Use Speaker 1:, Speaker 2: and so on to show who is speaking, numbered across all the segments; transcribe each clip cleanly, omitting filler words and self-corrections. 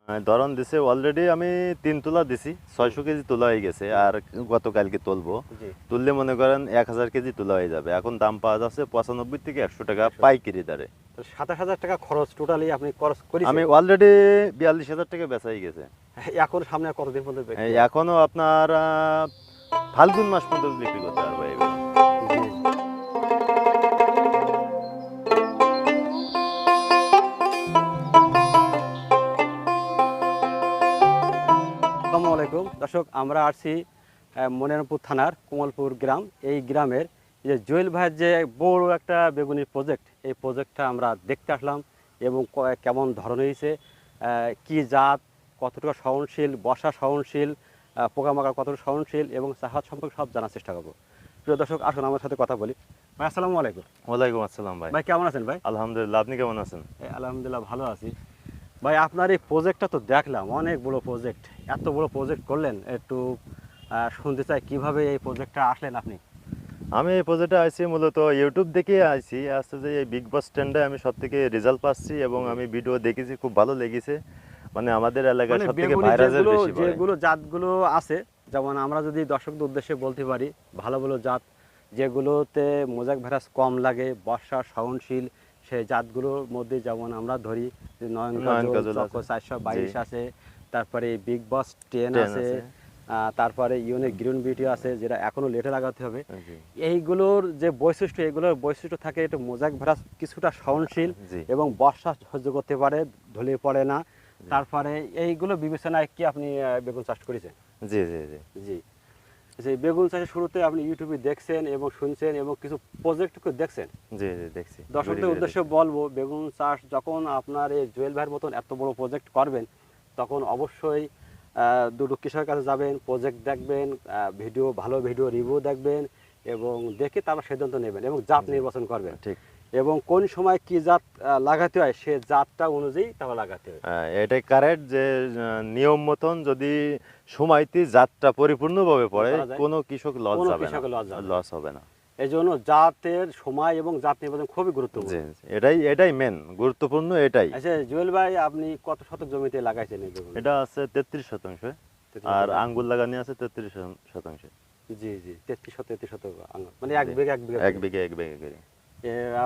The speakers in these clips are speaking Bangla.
Speaker 1: ধরন দিছে অলরেডি আমি 3 তোলা দিছি, 600 কেজি তোলা হয়ে গেছে। আর গতকালকে তুলবো,
Speaker 2: জি।
Speaker 1: তুললে মনে করেন 1000 কেজি তোলা হয়ে যাবে। এখন দাম পাওয়া যাচ্ছে 95 থেকে 100 টাকা
Speaker 2: 100
Speaker 1: পাইকারি দরে।
Speaker 2: তো 27,000 টাকা খরচ টোটালি আপনি খরচ
Speaker 1: আমি
Speaker 2: করেছেন।
Speaker 1: অলরেডি 42,000 টাকা বেচা হয়ে গেছে।
Speaker 2: এখন সামনে আর কতদিন পর্যন্ত
Speaker 1: এই
Speaker 2: বিক্রি?
Speaker 1: এখনো আপনার ফাল্গুন মাস পর্যন্ত বিক্রি করতে পারবো এই বেগুন।
Speaker 2: জি, জি। আসসালামু আলাইকুম দর্শক, আমরা আসছি মনিরামপুর থানার কমলপুর গ্রাম। এই গ্রামের যে জুয়েল ভাইয়ের যে বড় একটা বেগুনের প্রজেক্ট, এই প্রজেক্টটা আমরা দেখতে আসলাম এবং কেমন ধরন হয়েছে, কি জাত, কতটুকু সহনশীল, বর্ষা সহনশীল, পোকামাকড় কতটুকু সহনশীল এবং চাষাবাদ সম্পর্কে সব জানার চেষ্টা করবো। প্রিয় দর্শক, আসুন আমার সাথে কথা বলি। ভাই আসসালামু আলাইকুম।
Speaker 1: ওয়ালাইকুম আসসালাম ভাই।
Speaker 2: ভাই কেমন আছেন ভাই?
Speaker 1: আলহামদুলিল্লাহ, আপনি কেমন আছেন?
Speaker 2: আলহামদুলিল্লাহ ভালো আছি। ভাই আপনার এই প্রজেক্টটা তো দেখলাম অনেক বড় প্রজেক্ট, এত বড় প্রজেক্ট করলেন, একটু শুনতে চাই কিভাবে এই প্রজেক্টটা আসলেন আপনি?
Speaker 1: আমি এই প্রজেক্টে আইছি মূলত ইউটিউব দেখে আইছি। আসছে যে এই বিগ বস স্ট্যান্ডে আমি সব থেকে রেজাল্ট পাচ্ছি এবং আমি ভিডিও দেখেছি, খুব ভালো লেগেছে। মানে আমাদের এলাকায়
Speaker 2: মানে
Speaker 1: সব থেকে
Speaker 2: বেগুনি
Speaker 1: ভাইরাসের
Speaker 2: যেগুলো
Speaker 1: বেশি পড়ে।
Speaker 2: যেগুলো জাতগুলো আছে, যেমন আমরা যদি দর্শকদের উদ্দেশ্যে বলতে পারি, ভালো ভালো জাত যেগুলোতে মোজাইক ভাইরাস কম লাগে, বর্ষা সহনশীল, সেই জাতগুলোর মধ্যে যেমন আমরা ধরি যে
Speaker 1: নয়ন
Speaker 2: নয়ন
Speaker 1: কাজল
Speaker 2: চক্র
Speaker 1: আছে।
Speaker 2: 422
Speaker 1: জি।
Speaker 2: আছে, তারপরে বিগ বস 10
Speaker 1: 10
Speaker 2: আছে,
Speaker 1: আছে।
Speaker 2: তারপরে ইউনিক গ্রিন বিউটি আছে, যেটা এখনো লেটে লাগাতে হবে।
Speaker 1: জি।
Speaker 2: এইগুলোর যে বৈশিষ্ট্য, এগুলোর বৈশিষ্ট্য থাকে একটু মোজাইক ভাইরাস কিছুটা সহনশীল
Speaker 1: জি।
Speaker 2: এবং বর্ষা সহ্য করতে পারে, ঢলে পড়ে না। তারপরে এইগুলো বিবেচনায় কি আপনি বেগুন চাষ করেছেন?
Speaker 1: জি। জি। জি।
Speaker 2: জি। যে বেগুন চাষের শুরুতে আপনি ইউটিউবে দেখছেন এবং শুনছেন এবং কিছু প্রজেক্টকে দেখছেন।
Speaker 1: জি। জি দেখছি।
Speaker 2: দর্শকদের উদ্দেশ্যে বলবো, বেগুন চাষ যখন আপনার এই জুয়েল ভাইয়ের মতন এত বড় প্রজেক্ট করবেন, তখন অবশ্যই দুটো কৃষকের কাছে যাবেন, প্রজেক্ট দেখবেন, ভিডিও, ভালো ভিডিও রিভিউ দেখবেন এবং দেখে তারপর সিদ্ধান্ত নেবেন এবং জাত নির্বাচন করবেন
Speaker 1: ঠিক।
Speaker 2: এবং কোন সময় কি জাত লাগাতে হয় সে জাতটা অনুযায়ী তারপর লাগাতে হয়।
Speaker 1: এটাই কারেক্ট যে নিয়ম মতন যদি সময়তে জাতটা পরিপূর্ণভাবে পড়ে,
Speaker 2: করা যায়,
Speaker 1: কোনো কৃষক লস
Speaker 2: কোনো
Speaker 1: যাবে না।
Speaker 2: কৃষকের লস যাবে না।
Speaker 1: লস হবে না।
Speaker 2: এই জন্য জাতের সময় এবং জাত নির্বাচন খুবই গুরুত্বপূর্ণ।
Speaker 1: জি। জি। এটাই মেন গুরুত্বপূর্ণ এটাই।
Speaker 2: আচ্ছা জুয়েল ভাই, আপনি কত শতক জমিতে লাগাইছেন এই বেগুন?
Speaker 1: এটা আছে 33%, আর আঙ্গুর লাগানি আছে 33%।
Speaker 2: জি, জি, 33 শতক আঙ্গুর, মানে
Speaker 1: জি।
Speaker 2: 1 বিঘা
Speaker 1: এক বিঘা এক বিঘা করে।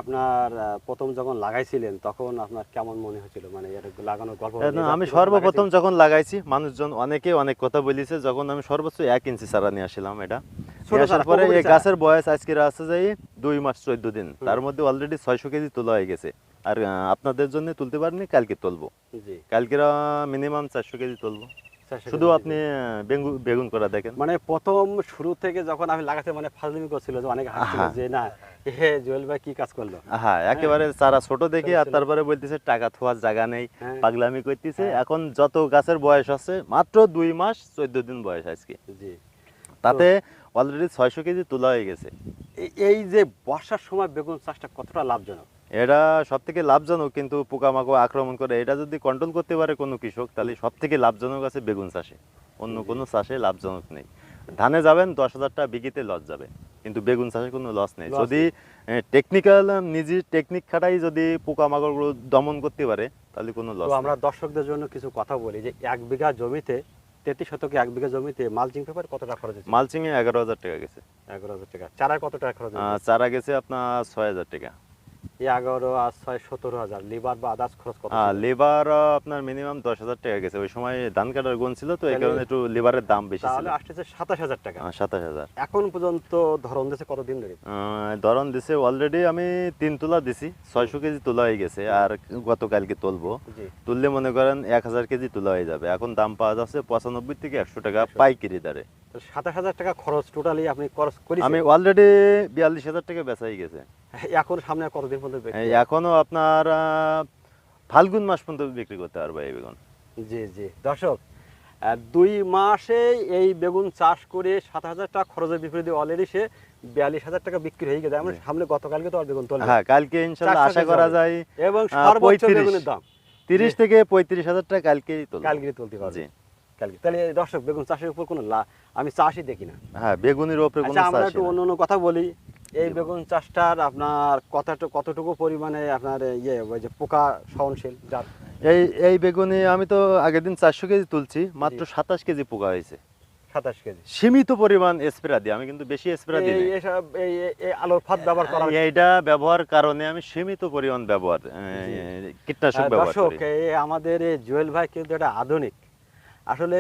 Speaker 2: আপনার প্রথম যখন লাগাইছিলেন তখন আপনার কেমন মনে হচ্ছিল, মানে এর লাগানোর গল্প?
Speaker 1: আমি সর্বপ্রথম যখন লাগাইছি, মানুষজন অনেকে অনেক কথা বলেছে। যখন আমি সর্বোচ্চ 1 ইঞ্চি চারা নিয়ে আসলাম, এটা নিয়ে আসার পরে এই গাছের বয়স আজকের আছে যাই 2 মাস 14 দিন। তার মধ্যে অলরেডি 600 কেজি তোলা হয়ে গেছে। আর আপনাদের জন্য তুলতে পারিনি, কালকে তুলবো।
Speaker 2: জি,
Speaker 1: কালকের মিনিমাম 400 কেজি তুলবো।
Speaker 2: 400
Speaker 1: শুধু
Speaker 2: কেজি।
Speaker 1: আপনি বেগুন করা দেখেন।
Speaker 2: মানে প্রথম শুরু থেকে যখন আমি লাগাতে, মানে ফাজলিমি করছিল যে অনেক হাসছিল
Speaker 1: আহা।
Speaker 2: যে না, হে জুয়েল ভাই কি কাজ করলো।
Speaker 1: হ্যাঁ, একেবারে চারা ছোট দেখে, আর তারপরে বলতেছে টাকা থোয়ার জায়গা নেই,
Speaker 2: হ্যাঁ।
Speaker 1: পাগলামি করতেছে।
Speaker 2: হ্যাঁ।
Speaker 1: এখন যত গাছের বয়স আছে মাত্র 2 মাস 14 দিন বয়স আজকে,
Speaker 2: জি।
Speaker 1: তাতে অলরেডি 600 কেজি তোলা হয়ে গেছে।
Speaker 2: এই যে বর্ষার সময় বেগুন চাষটা কতটা লাভজনক?
Speaker 1: এটা সব থেকে লাভজনক, কিন্তু পোকামাকড় আক্রমণ করে। এটা যদি কন্ট্রোল করতে পারে কোনো কৃষক, তাহলে সব থেকে লাভজনক আছে বেগুন চাষে। অন্য কোনো চাষে লাভজনক নেই। ধানে যাবেন 10,000 টাকা বিঘিতে লস যাবে, কিন্তু বেগুন চাষে কোনো লস নেই। যদি টেকনিক্যাল নিজের টেকনিক খাটাই যদি পোকামাকড়গুলো দমন করতে পারে, তাহলে কোনো লস
Speaker 2: তো
Speaker 1: নেই।
Speaker 2: আমরা দর্শকদের জন্য কিছু কথা বলি যে 1 বিঘা জমিতে, 33 শতকে 1 বিঘা জমিতে মালচিং পেপার কত টাকা খরচ হচ্ছে?
Speaker 1: মালচিং এ 11,000 টাকা গেছে।
Speaker 2: 11,000 টাকা। চারায় কত টাকা খরচ হচ্ছে?
Speaker 1: চারা গেছে আপনার 6,000 টাকা।
Speaker 2: 11 আর 6 17,000। লিভার বা আদার্স খরচ কত ছিল?
Speaker 1: লেবার আপনার মিনিমাম 10,000 টাকা গেছে। ওই সময় ধান কাটার গুণ ছিল, তো এই কারণে একটু লেবারের দাম বেশি ছিল।
Speaker 2: তাহলে আসতেছে 27,000 টাকা।
Speaker 1: 27,000।
Speaker 2: এখন পর্যন্ত ধরন দিয়েছে কতদিন ধরে?
Speaker 1: ধরন দিছে অলরেডি আমি 3 তোলা দিছি, 600 কেজি তোলা হয়ে গেছে। আর গতকালকে তুলবো,
Speaker 2: জি।
Speaker 1: তুললে মনে করেন 1000 কেজি তোলা হয়ে যাবে। এখন দাম পাওয়া যাচ্ছে 95 থেকে 100 টাকা পাইকারি দরে।
Speaker 2: তো 27,000 টাকা খরচ টোটালি আপনি খরচ করেছেন।
Speaker 1: আমি অলরেডি 42,000 টাকা বেচা হয়ে গেছে।
Speaker 2: এখন সামনে আর কতদিন পর্যন্ত বিক্রি?
Speaker 1: এখনো আপনার ফাল্গুন মাস পর্যন্ত বিক্রি করতে পারবো এই বেগুন।
Speaker 2: জি, জি। দর্শক, 2 মাসে এই বেগুন চাষ করে 7,000 টাকা খরচের বিপরীতে অলরেডি সে 42,000 টাকা বিক্রি হয়ে গেছে। আমরা সামনে গতকালকে তো আর বেগুন তোলা।
Speaker 1: হ্যাঁ, কালকে ইনশাআল্লাহ
Speaker 2: 400
Speaker 1: আশা
Speaker 2: কেজি
Speaker 1: করা
Speaker 2: হবে।
Speaker 1: যায়
Speaker 2: এবং সর্বোচ্চ
Speaker 1: 35
Speaker 2: বেগুনের দাম
Speaker 1: 30 থেকে 35,000 টাকা কালকেই তুলবো।
Speaker 2: কালকে তুলতে পারবে।
Speaker 1: জি।
Speaker 2: কালকে তাহলে দর্শক, বেগুন চাষের উপর কোনো আমি চাষই দেখি না।
Speaker 1: হ্যাঁ, বেগুনের উপরে কোনো
Speaker 2: আচ্ছা আমরা
Speaker 1: চাষই
Speaker 2: একটু
Speaker 1: না।
Speaker 2: অন্য কথা বলি। এই বেগুন চাষটার আপনার কতটুকু পরিমাণে আপনার ওই যে পোকা সহনশীল জাত?
Speaker 1: এই বেগুনে আমি তো আগের দিন 400 কেজি তুলছি, মাত্র 27 কেজি পোকা হয়েছে।
Speaker 2: 27 কেজি।
Speaker 1: সীমিত পরিমাণ স্প্রে দিই, আমি কিন্তু বেশি স্প্রে দিই না।
Speaker 2: এইসব এই আলোর ফাঁদ ব্যবহার করা
Speaker 1: এইটা ব্যবহার কারণে আমি সীমিত পরিমাণ ব্যবহার কীটনাশক ব্যবহার
Speaker 2: দর্শক,
Speaker 1: করি।
Speaker 2: আমাদের এই জুয়েল ভাই কিন্তু এটা আধুনিক। আসলে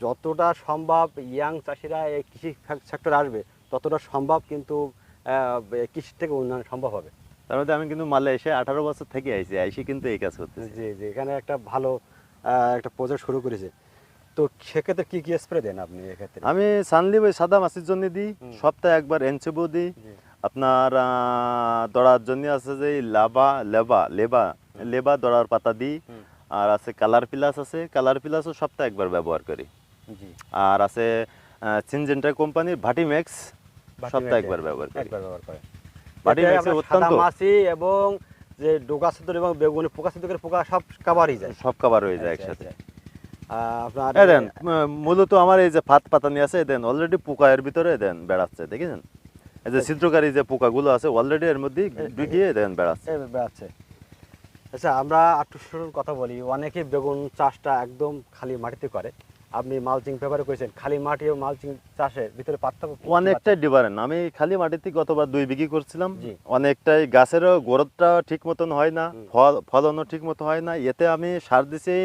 Speaker 2: যতটা সম্ভব ইয়াং চাষিরা এই কৃষি সেক্টরে আসবে ততটা সম্ভব কিন্তু কৃষি থেকে উন্নয়ন সম্ভব হবে।
Speaker 1: তার মধ্যে আমি কিন্তু মালয়েশিয়া 18 বছর থেকে আইসি কিন্তু এই কাজ করতেছি।
Speaker 2: জি জি, এখানে একটা ভালো একটা প্রজেক্ট শুরু করেছে। তো সেক্ষেত্রে কি কি স্প্রে দেন আপনি এক্ষেত্রে?
Speaker 1: আমি সানলিভ ওই সাদা মাছির জন্য দিই, সপ্তাহে একবার এনসেবো দিই।
Speaker 2: জি।
Speaker 1: আপনার দড়ার জন্য আছে যে লেবা দড়ার পাতা দিই। আর আছে কালার প্লাস, আছে কালার প্লাসও সপ্তাহে একবার ব্যবহার করি।
Speaker 2: জি।
Speaker 1: আর আছে সিনজেন্টা কোম্পানির ভাটিম্যাক্স, সপ্তাহে একবার ব্যবহার করি।
Speaker 2: একবার ব্যবহার করেন।
Speaker 1: ভাটিম্যাক্সে অত্যন্ত
Speaker 2: মাছি এবং যে ডোকা ছিদ্র এবং বেগুনি পোকা ছিদ্রের পোকা সব কাভারই যায়,
Speaker 1: সব কভার হয়ে যায়
Speaker 2: আচ্ছা,
Speaker 1: একসাথে।
Speaker 2: আচ্ছা। আপনার
Speaker 1: দেন মূলত আমার এই যে ফাত পাতানি আছে, দেন অলরেডি পোকা এর ভিতরে দেন বেড়াচ্ছে, দেখেছেন? এই যে ছিদ্রকারী যে পোকাগুলো আছে অলরেডি এর মধ্যে ঢুকিয়ে দেন বেড়াচ্ছে।
Speaker 2: বেড়াচ্ছে। আচ্ছা, আমরা একটু শুরুর কথা বলি। অনেকে বেগুন চাষটা একদম খালি মাটিতে করে, আপনি মালচিং পেপারে করেছেন। খালি মাটি ও মালচিং চাষের ভিতরে পার্থক্য কি?
Speaker 1: অনেকটাই ডিফারেন্ট। আমি খালি মাটিতে গতবার 2 বিঘি করছিলাম,
Speaker 2: জি।
Speaker 1: অনেকটাই গাছেরও গ্রোথটা ঠিক মতন হয় না, ফলনও ঠিক মতো হয় না। এতে আমি সার দিছি,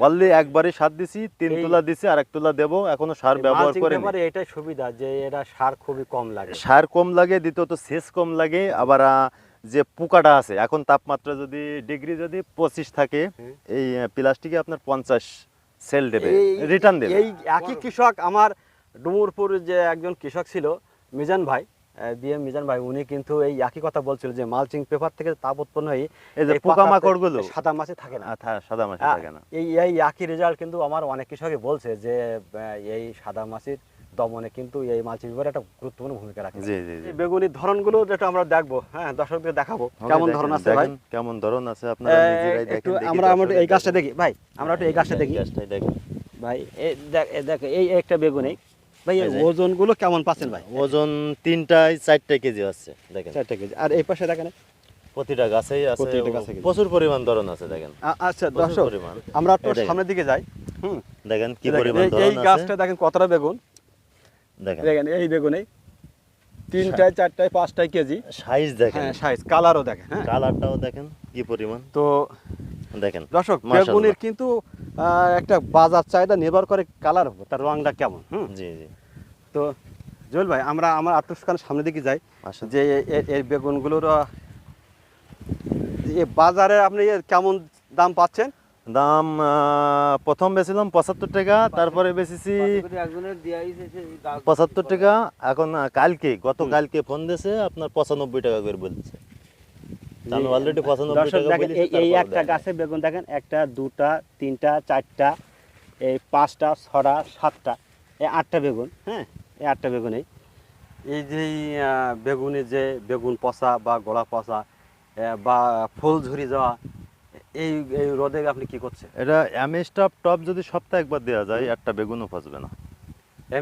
Speaker 1: অনলি একবারই সার দিছি, 3 তুলা দিছি, আর 1 তুলা দেবো, এখনো সার ব্যবহার
Speaker 2: মালচিং
Speaker 1: করিনি।
Speaker 2: পেপারে এটাই সুবিধা যে এটা সার খুবই কম লাগে।
Speaker 1: সার কম লাগে, দ্বিতীয়ত সেচ কম লাগে। আবার যে পোকাটা আছে, এখন তাপমাত্রা যদি ডিগ্রি যদি 25 থাকে, এই প্লাস্টিকে আপনার 50 সেল দেবে, রিটার্ন দেবে।
Speaker 2: এই একই কৃষক আমার ডুমুরপুর যে একজন কৃষক ছিল মিজান ভাই, বিএম মিজান ভাই, উনি কিন্তু এই একই কথা বলছিল যে মালচিং পেপার থেকে তাপ উৎপন্ন হয়ে
Speaker 1: এই যে পোকামাকড়গুলো
Speaker 2: সাদা মাছি থাকে না,
Speaker 1: সাদা মাছি থাকে না।
Speaker 2: এই একই রেজাল্ট কিন্তু আমার অনেক কৃষকই বলছে যে এই সাদা মাছির দমনে কিন্তু এই মালচিং পেপার একটা গুরুত্বপূর্ণ ভূমিকা রাখে।
Speaker 1: জি জি জি।
Speaker 2: এই বেগুনির ধরনগুলো যেটা আমরা দেখবো, হ্যাঁ, দর্শকদের দেখাবো কেমন ধরন আছে ভাই।
Speaker 1: কেমন ধরন আছে আপনারা নিজেরাই
Speaker 2: একটু
Speaker 1: দেখেন।
Speaker 2: আমরা এই গাছটা দেখি ভাই, আমরা একটু এই গাছটা দেখি
Speaker 1: গাছটাই দেখেন
Speaker 2: ভাই। দেখ এই একটা বেগুন, ভাই এর
Speaker 1: এই যে।
Speaker 2: ওজনগুলো কেমন পাচ্ছেন ভাই?
Speaker 1: ওজন 3টায় 4টা কেজি আছে, দেখেন।
Speaker 2: 4 কেজি। আর এই পাশে দেখেন
Speaker 1: প্রতিটা গাছেই আছে,
Speaker 2: প্রতিটা গাছে কেজি।
Speaker 1: প্রচুর পরিমাণ ধরন আছে, দেখেন।
Speaker 2: আচ্ছা
Speaker 1: প্রচুর
Speaker 2: দর্শক,
Speaker 1: পরিমাণ।
Speaker 2: আমরা একটু
Speaker 1: এই দেখেন।
Speaker 2: সামনের দিকে যাই।
Speaker 1: দেখেন কি
Speaker 2: দেখেন,
Speaker 1: পরিমাণ
Speaker 2: এই
Speaker 1: ধরন আছে,
Speaker 2: গাছটা দেখেন কতটা বেগুন।
Speaker 1: দেখেন
Speaker 2: দেখেন এই বেগুনে 3টায় 4টায় 5টায় কেজি।
Speaker 1: সাইজ দেখেন,
Speaker 2: হ্যাঁ, সাইজ, কালারও দেখেন। হ্যাঁ,
Speaker 1: কালারটাও দেখেন কি পরিমাণ,
Speaker 2: তো
Speaker 1: দেখেন।
Speaker 2: দর্শক,
Speaker 1: মাশাআল্লাহ।
Speaker 2: বেগুনের কিন্তু একটা বাজার চাহিদা নির্ভর করে কালার, তার রংটা কেমন।
Speaker 1: জি জি।
Speaker 2: তো জুয়েল ভাই, আমরা আমার আত্মস্থানের সামনের দিকে যাই,
Speaker 1: আসেন।
Speaker 2: যে এই বেগুনগুলোর বাজারে আপনি কেমন দাম পাচ্ছেন?
Speaker 1: দাম প্রথম বেছিলাম 75 টাকা, তারপরে বেচেছি 75 টাকা। এখন গতকালকে ফোন দিয়েছে আপনার 95 টাকা করে বলছে। আমি অলরেডি 95
Speaker 2: দর্শক
Speaker 1: টাকা
Speaker 2: দেখেন,
Speaker 1: বলেছি।
Speaker 2: এই একটা গাছে বেগুন দেখেন, 1টা 2টা 3টা 4টা, এই 5টা 6টা 7টা, এই 8টা বেগুন। হ্যাঁ, এই 8টা বেগুন। এই যে বেগুনে যে বেগুন পচা বা গোড়া পচা বা ফুল ঝুরি যাওয়া, এই এই রোদে আপনি কি করছেন?
Speaker 1: এটা অ্যামিস্টপ টপ যদি সপ্তাহে একবার দেওয়া যায়, একটা বেগুনও ফসবে না।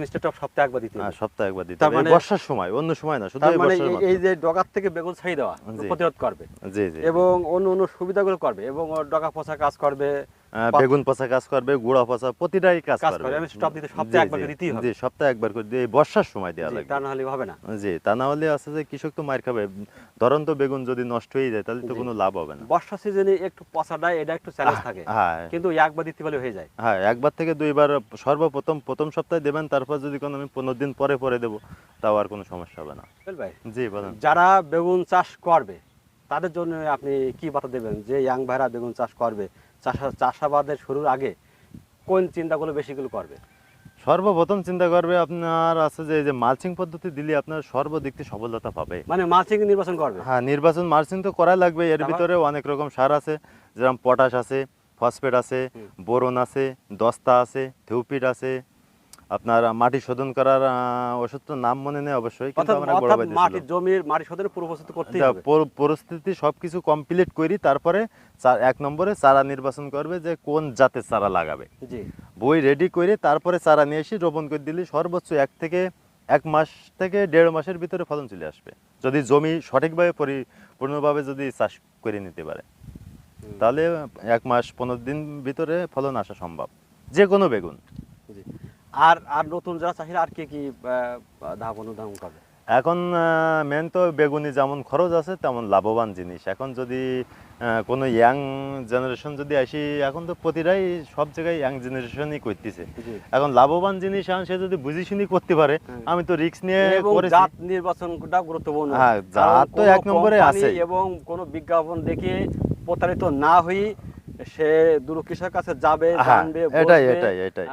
Speaker 2: মিস্টার টপ সপ্তাহে একবার দিতে হবে।
Speaker 1: হ্যাঁ, সপ্তাহে একবার দিতে
Speaker 2: তার
Speaker 1: হবে,
Speaker 2: মানে-
Speaker 1: বর্ষার সময়, অন্য সময় না, শুধু
Speaker 2: তার
Speaker 1: এই
Speaker 2: মানে
Speaker 1: বর্ষার
Speaker 2: এই
Speaker 1: মাত্র।
Speaker 2: যে ডগার থেকে বেগুন ছাই দেওয়া
Speaker 1: জি।
Speaker 2: প্রতিরোধ করবে,
Speaker 1: জি জি।
Speaker 2: এবং অন্য অন্য সুবিধাগুলো করবে, এবং ওর ডগা পচা কাজ করবে,
Speaker 1: বেগুন পচা কাজ করবে, গুঁড়া পচা, প্রতিটাই কাজ
Speaker 2: কাজ
Speaker 1: করবে।
Speaker 2: করে। আমি স্টপ দিতে সপ্তাহে একবার করে দিতেই হবে।
Speaker 1: জি, সপ্তাহে একবার করে দিয়ে বর্ষার সময় দেওয়া
Speaker 2: জি,
Speaker 1: লাগবে।
Speaker 2: তা না হলে হবে না।
Speaker 1: জি, তা না হলে আছে যে কৃষক তো মার খাবে। ধরন তো বেগুন যদি নষ্ট হয়ে যায় তাহলে তো
Speaker 2: জি।
Speaker 1: কোনো লাভ হবে না।
Speaker 2: বর্ষা সিজনে একটু পচাটাই এটা একটু চ্যালেঞ্জ থাকে,
Speaker 1: হ্যাঁ
Speaker 2: কিন্তু একবার দিতে পারলে হয়ে যায়।
Speaker 1: হ্যাঁ, একবার থেকে 2বার প্রথম সপ্তাহে দেবেন, তারপর যদি কোনো আমি 15 দিন পরে দেবো, তাও আর কোনো সমস্যা হবে না।
Speaker 2: বুঝলেন ভাই?
Speaker 1: জি বলেন।
Speaker 2: যারা বেগুন চাষ করবে তাদের জন্য আপনি কি বার্তা দেবেন, যে ইয়াং ভাইরা বেগুন চাষ করবে, চাষাবাদের শুরুর আগে কোন চিন্তাগুলো বেশিগুলো করবে?
Speaker 1: সর্বপ্রথম চিন্তা করবে আপনার আছে যে এই যে মালচিং পদ্ধতি দিলে আপনার সর্বদিক থেকে সফলতা পাবে।
Speaker 2: মানে মালচিং নির্বাচন করবে।
Speaker 1: হ্যাঁ, মালচিং তো করা লাগবে। এর
Speaker 2: তারপর?
Speaker 1: ভিতরে অনেক রকম সার আছে, যেরকম পটাশ আছে, ফসফেট আছে, বোরন আছে, দস্তা আছে, থিওপিট আছে। আপনার মাটি শোধন করার ওষুধটার নাম মনে নেই অবশ্যই, কিন্তু আমরা বড় ভাই
Speaker 2: মাটির জমির মাটি শোধনের পূর্ব প্রস্তুতি করতেই হবে।
Speaker 1: পরিস্থিতি সবকিছু কমপ্লিট করি, তারপরে 1 নম্বরে চারা নির্বাচন করবে যে কোন জাতের চারা লাগাবে।
Speaker 2: জি।
Speaker 1: বই রেডি করে তারপরে চারা নিয়ে এসে রোপণ করে দিলে সর্বোচ্চ 1 থেকে 1 মাস থেকে 1.5 মাসের ভিতরে ফলন চলে আসবে যদি জমি সঠিকভাবে পরিপূর্ণভাবে যদি চাষ করে নিতে পারে, তাহলে 1 মাস 15 দিন ভিতরে ফলন আসা সম্ভব যে কোনো বেগুন।
Speaker 2: জি। আর আর নতুন যারা চাষিরা আর কি কি ধাপ অনুধাবন করবে?
Speaker 1: এখন মেন তো বেগুনি যেমন খরচ আছে তেমন লাভবান জিনিস। এখন যদি কোনো ইয়াং জেনারেশন যদি আসি, এখন তো প্রতিটাই সব জায়গায় ইয়াং জেনারেশনই করতেছে।
Speaker 2: জি।
Speaker 1: এখন লাভবান জিনিস সে যদি বুঝি শুনি করতে পারে,
Speaker 2: হ্যাঁ।
Speaker 1: আমি তো রিস্ক নিয়ে
Speaker 2: এবং
Speaker 1: করেছি।
Speaker 2: জাত নির্বাচনটা গুরুত্বপূর্ণ।
Speaker 1: হ্যাঁ,
Speaker 2: কারণ
Speaker 1: জাত তো
Speaker 2: কোনো
Speaker 1: 1 নম্বরে
Speaker 2: কোম্পানি
Speaker 1: আছে।
Speaker 2: এবং কোনো বিজ্ঞাপন দেখে প্রতারিত না হয়ে সে দূর কৃষকের কাছে যাবে,
Speaker 1: হ্যাঁ,
Speaker 2: জানবে,
Speaker 1: এটাই
Speaker 2: বুঝবে।
Speaker 1: এটাই এটাই